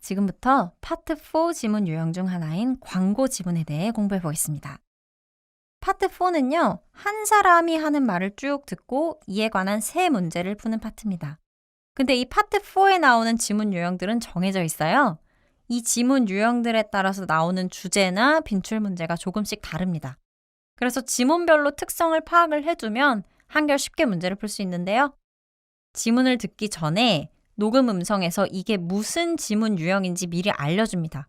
지금부터 파트 4 지문 유형 중 하나인 광고 지문에 대해 공부해 보겠습니다. 파트 4는요, 한 사람이 하는 말을 쭉 듣고 이에 관한 세 문제를 푸는 파트입니다. 근데 이 파트 4에 나오는 지문 유형들은 정해져 있어요. 이 지문 유형들에 따라서 나오는 주제나 빈출 문제가 조금씩 다릅니다. 그래서 지문별로 특성을 파악을 해두면 한결 쉽게 문제를 풀 수 있는데요. 지문을 듣기 전에 녹음 음성에서 이게 무슨 지문 유형인지 미리 알려줍니다.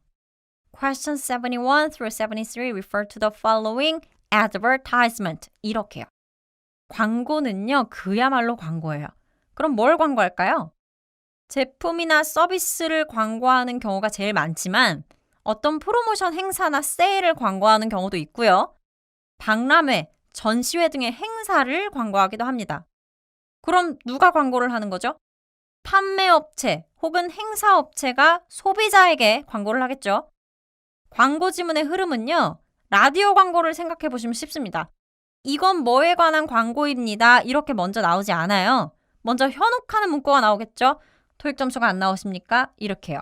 Question 71 through 73 refer to the following advertisement. 이렇게요. 광고는요, 그야말로 광고예요. 그럼 뭘 광고할까요? 제품이나 서비스를 광고하는 경우가 제일 많지만 어떤 프로모션 행사나 세일을 광고하는 경우도 있고요. 박람회, 전시회 등의 행사를 광고하기도 합니다. 그럼 누가 광고를 하는 거죠? 판매업체 혹은 행사업체가 소비자에게 광고를 하겠죠. 광고 지문의 흐름은요, 라디오 광고를 생각해 보시면 쉽습니다. 이건 뭐에 관한 광고입니다. 이렇게 먼저 나오지 않아요. 먼저 현혹하는 문구가 나오겠죠. 토익 점수가 안 나오십니까? 이렇게요.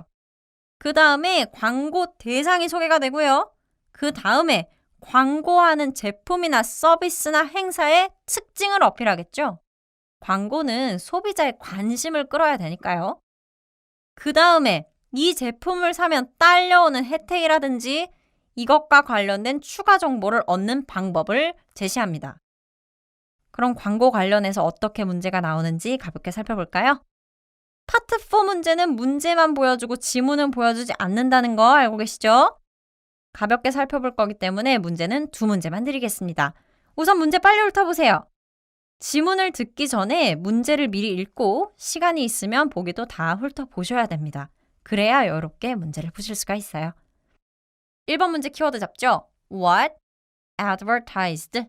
그 다음에 광고 대상이 소개가 되고요. 그 다음에 광고하는 제품이나 서비스나 행사의 특징을 어필하겠죠. 광고는 소비자의 관심을 끌어야 되니까요. 그 다음에 이 제품을 사면 딸려오는 혜택이라든지 이것과 관련된 추가 정보를 얻는 방법을 제시합니다. 그럼 광고 관련해서 어떻게 문제가 나오는지 가볍게 살펴볼까요? 파트 4 문제는 문제만 보여주고 지문은 보여주지 않는다는 거 알고 계시죠? 가볍게 살펴볼 거기 때문에 문제는 2문제만 드리겠습니다. 우선 문제 빨리 훑어보세요. 지문을 듣기 전에 문제를 미리 읽고 시간이 있으면 보기도 다 훑어보셔야 됩니다. 그래야 여유롭게 문제를 푸실 수가 있어요. 1번 문제 키워드 잡죠? What advertised?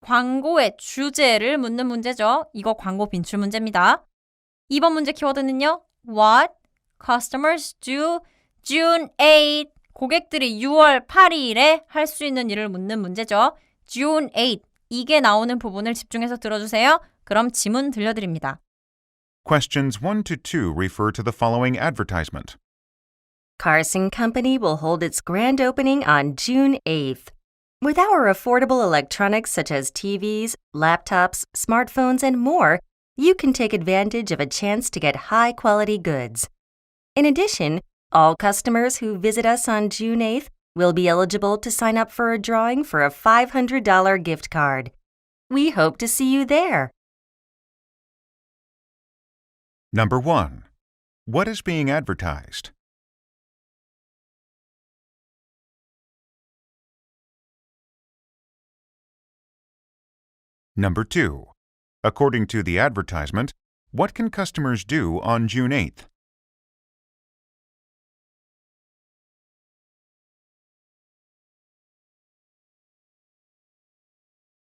광고의 주제를 묻는 문제죠. 이거 광고 빈출 문제입니다. 2번 문제 키워드는요. What customers do June 8? 고객들이 6월 8일에 할 수 있는 일을 묻는 문제죠. June 8. 이게 나오는 부분을 집중해서 들어주세요. 그럼 지문 들려드립니다. Questions 1 to 2 refer to the following advertisement. Carson Company will hold its grand opening on June 8th. With our affordable electronics such as TVs, laptops, smartphones, and more, you can take advantage of a chance to get high-quality goods. In addition, all customers who visit us on June 8th will be eligible to sign up for a drawing for a $500 gift card. We hope to see you there. Number 1. What is being advertised? Number 2. According to the advertisement, what can customers do on June 8th?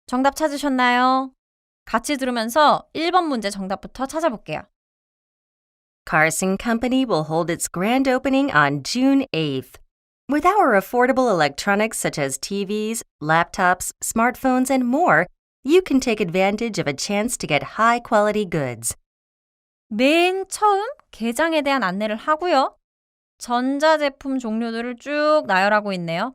정답 찾으셨나요? 같이 들으면서 1번 문제 정답부터 찾아볼게요. Carson Company will hold its grand opening on June 8th. With our affordable electronics such as TVs, laptops, smartphones, and more, you can take advantage of a chance to get high-quality goods. 맨 처음 개장에 대한 안내를 하고요. 전자제품 종류들을 쭉 나열하고 있네요.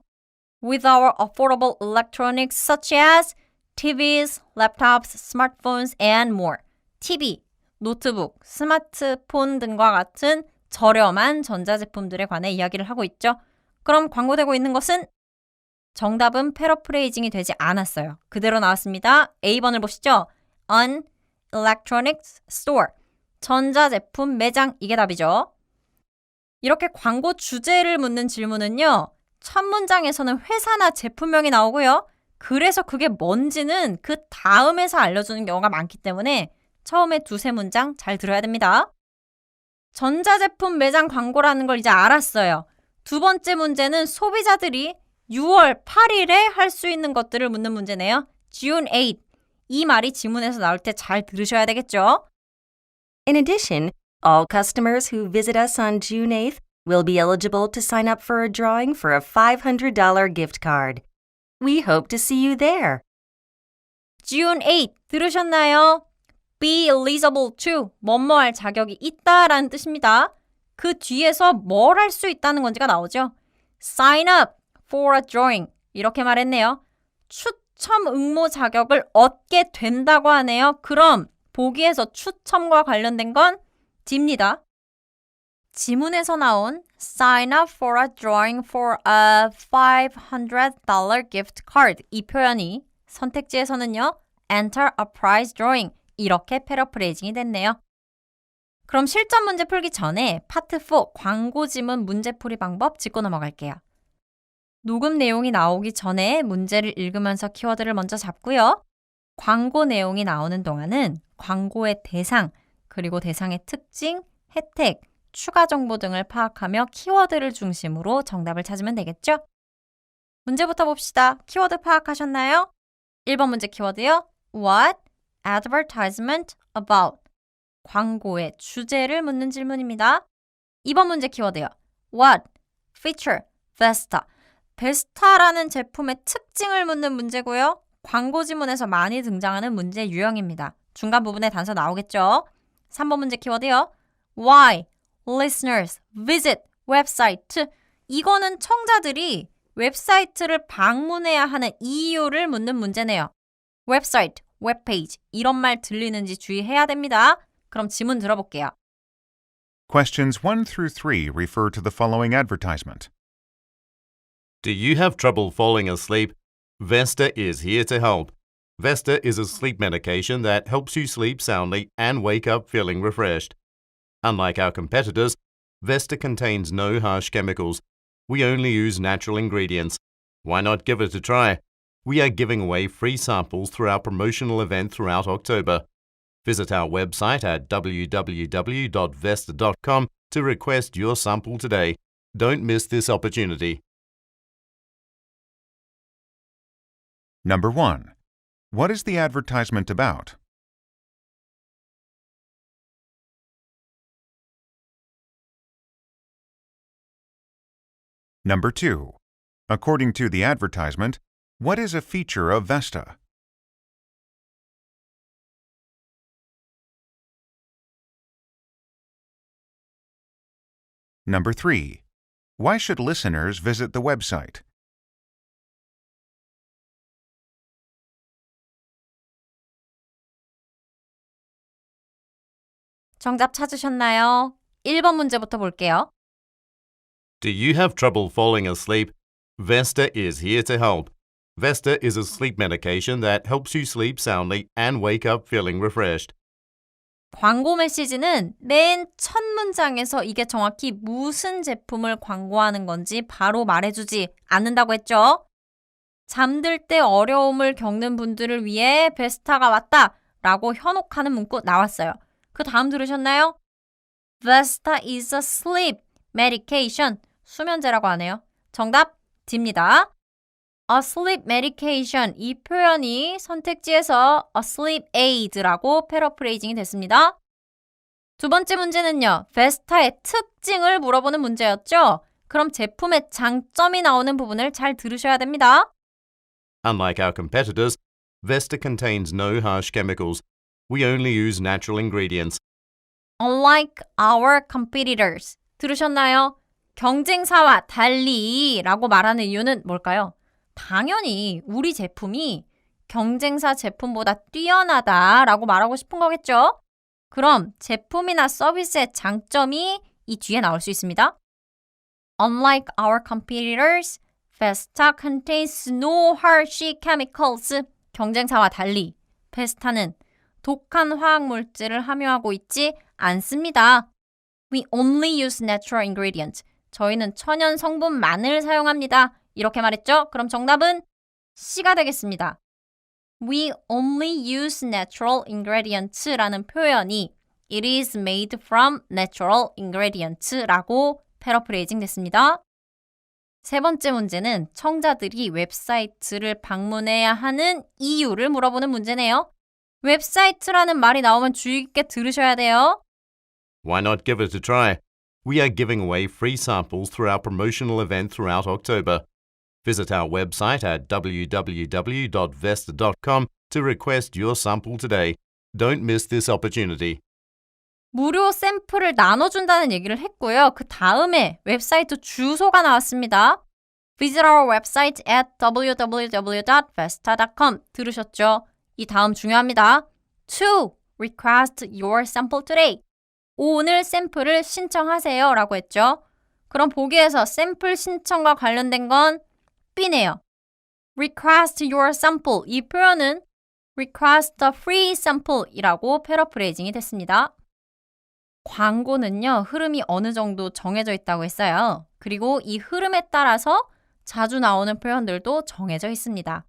With our affordable electronics such as TVs, laptops, smartphones, and more. TV, 노트북, 스마트폰 등과 같은 저렴한 전자제품들에 관해 이야기를 하고 있죠. 그럼 광고되고 있는 것은? 정답은 패러프레이징이 되지 않았어요. 그대로 나왔습니다. A번을 보시죠. An electronics store. 전자제품 매장, 이게 답이죠. 이렇게 광고 주제를 묻는 질문은요. 첫 문장에서는 회사나 제품명이 나오고요. 그래서 그게 뭔지는 그 다음에서 알려주는 경우가 많기 때문에 처음에 2-3문장 잘 들어야 됩니다. 전자제품 매장 광고라는 걸 이제 알았어요. 2번째 문제는 소비자들이 6월 8일에 할 수 있는 것들을 묻는 문제네요. June 8. 이 말이 지문에서 나올 때 잘 들으셔야 되겠죠? In addition, all customers who visit us on June 8th will be eligible to sign up for a drawing for a $500 gift card. We hope to see you there. June 8 들으셨나요? Be eligible to 뭐뭐 할 자격이 있다라는 뜻입니다. 그 뒤에서 뭘 할 수 있다는 건지가 나오죠. Sign up for a drawing. 이렇게 말했네요. 추첨 응모 자격을 얻게 된다고 하네요. 그럼 보기에서 추첨과 관련된 건 D입니다. 지문에서 나온 Sign up for a drawing for a $500 gift card. 이 표현이 선택지에서는요. Enter a prize drawing. 이렇게 패러프레이징이 됐네요. 그럼 실전 문제 풀기 전에 파트 4 광고 지문 문제풀이 방법 짚고 넘어갈게요. 녹음 내용이 나오기 전에 문제를 읽으면서 키워드를 먼저 잡고요. 광고 내용이 나오는 동안은 광고의 대상, 그리고 대상의 특징, 혜택, 추가 정보 등을 파악하며 키워드를 중심으로 정답을 찾으면 되겠죠? 문제부터 봅시다. 키워드 파악하셨나요? 1번 문제 키워드요. What advertisement about? 광고의 주제를 묻는 질문입니다. 2번 문제 키워드요. What feature Vesta? 베스타라는 제품의 특징을 묻는 문제고요. 광고 지문에서 많이 등장하는 문제 유형입니다. 중간 부분에 단서 나오겠죠? 3번 문제 키워드요. Why listeners visit website? 이거는 청자들이 웹사이트를 방문해야 하는 이유를 묻는 문제네요. 웹사이트, 웹페이지 이런 말 들리는지 주의해야 됩니다. 그럼 지문 들어볼게요. Questions 1 through 3 refer to the following advertisement. Do you have trouble falling asleep? Vesta is here to help. Vesta is a sleep medication that helps you sleep soundly and wake up feeling refreshed. Unlike our competitors, Vesta contains no harsh chemicals. We only use natural ingredients. Why not give it a try? We are giving away free samples through our promotional event throughout October. Visit our website at www.vesta.com to request your sample today. Don't miss this opportunity. Number 1. What is the advertisement about? Number 2. According to the advertisement, what is a feature of Vesta? Number 3. Why should listeners visit the website? 정답 찾으셨나요? 1번 문제부터 볼게요. Do you have trouble falling asleep? Vesta is here to help. Vesta is a sleep medication that helps you sleep soundly and wake up feeling refreshed. 광고 메시지는 맨 첫 문장에서 이게 정확히 무슨 제품을 광고하는 건지 바로 말해주지 않는다고 했죠. 잠들 때 어려움을 겪는 분들을 위해 베스타가 왔다 라고 현혹하는 문구 나왔어요. 그 다음 들으셨나요? Vesta is a sleep medication. 수면제라고 하네요. 정답 D입니다. A sleep medication. 이 표현이 선택지에서 a sleep aid라고 패러프레이징이 됐습니다. 두 번째 문제는요. 베스타의 특징을 물어보는 문제였죠. 그럼 제품의 장점이 나오는 부분을 잘 들으셔야 됩니다. Unlike our competitors, Vesta contains no harsh chemicals. We only use natural ingredients. Unlike our competitors. 들으셨나요? 경쟁사와 달리 라고 말하는 이유는 뭘까요? 당연히 우리 제품이 경쟁사 제품보다 뛰어나다라고 말하고 싶은 거겠죠? 그럼 제품이나 서비스의 장점이 이 뒤에 나올 수 있습니다. Unlike our competitors, Vesta contains no harsh chemicals. 경쟁사와 달리 베스타는 독한 화학물질을 함유하고 있지 않습니다. We only use natural ingredients. 저희는 천연 성분만을 사용합니다. 이렇게 말했죠? 그럼 정답은 C가 되겠습니다. We only use natural ingredients라는 표현이 It is made from natural ingredients라고 패러프레이징 됐습니다. 세 번째 문제는 청자들이 웹사이트를 방문해야 하는 이유를 물어보는 문제네요. 웹사이트라는 말이 나오면 주의 깊게 들으셔야 돼요. Why not give it a try? We are giving away free samples through our promotional event throughout October. Visit our website at www.vesta.com to request your sample today. Don't miss this opportunity. 무료 샘플을 나눠준다는 얘기를 했고요. 그 다음에 웹사이트 주소가 나왔습니다. Visit our website at www.vesta.com. 들으셨죠? 이 다음 중요합니다. To request your sample today. 오늘 샘플을 신청하세요 라고 했죠. 그럼 보기에서 샘플 신청과 관련된 건 B네요. Request your sample. 이 표현은 request a free sample 이라고 패러프레이징이 됐습니다. 광고는요, 흐름이 어느 정도 정해져 있다고 했어요. 그리고 이 흐름에 따라서 자주 나오는 표현들도 정해져 있습니다.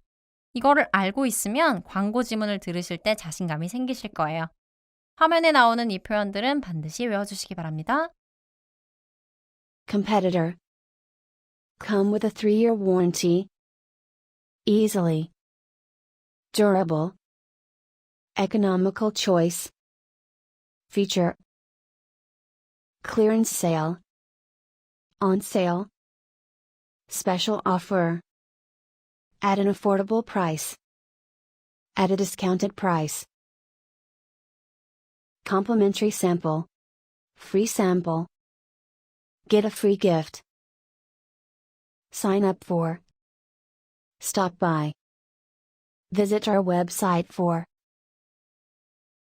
이거를 알고 있으면 광고 지문을 들으실 때 자신감이 생기실 거예요. 화면에 나오는 이 표현들은 반드시 외워주시기 바랍니다. Competitor. Come with a 3-year warranty. Easily. Durable. Economical choice. Feature. Clearance sale. On sale. Special offer. At an affordable price. At a discounted price. Complimentary sample. Free sample. Get a free gift. Sign up for. Stop by. Visit our website for.